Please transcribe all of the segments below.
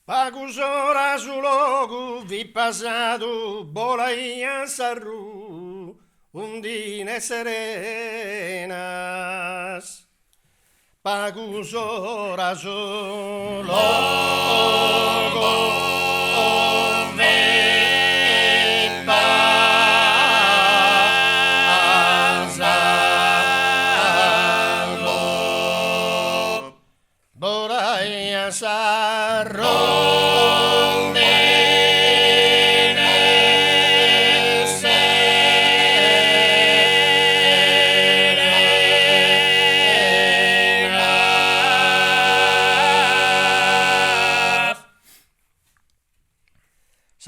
Pagusora su logo vi passato bolaia sarru undine serenas. Pagusora su logo vi passato bolaia sarru.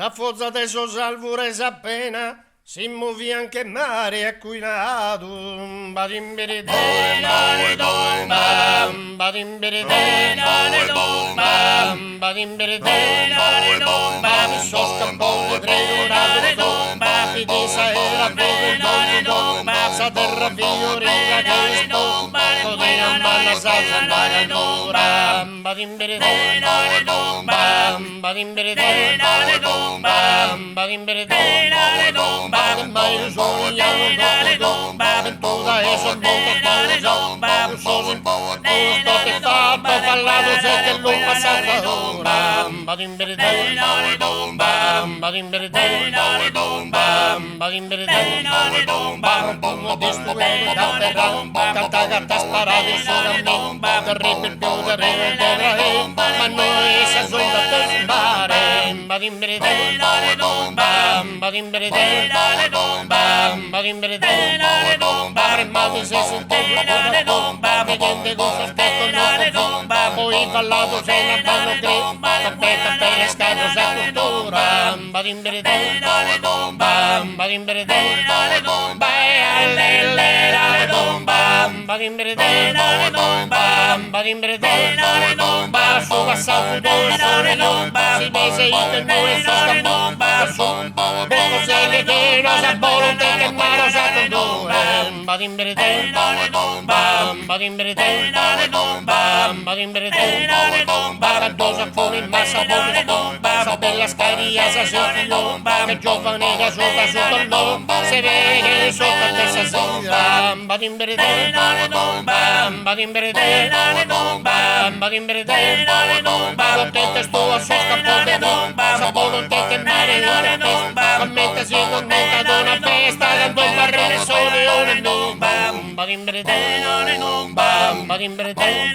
S'affozza teso salvure s'appena, si muovi anche mare acquinato. Badimbirite, badimbirite, badimbirite, mi so scampo di treno, mi disa e la vedo, sa terra fiorina che sto, codina manna sa andare all'ora. Badimbirite, badimbirite, mai sognato toda esa volta tutto che fatto fallato se che lo passava ora badimbirite buono distruendo da terra canta gatta sparati sopra me terribile più terribile ma noi se sono da mare badimbirite Armati se sentono vedendo cosa aspettano poi ballato se ne vanno tapeta per le scale sa cultura badimbirite su passato si mese in noi su poco se le chiedo sa volonté che mano sa condore badimbirite cantosa fuori massa sa bella scaria sa sotto che giovane da sopra sotto l'uomo se vede sotto a testa sera badimbirite contente sto a suo scappone sa volonté che mare commette si commetta ad una festa dando il barrone sole ore no badimbirite badimbirite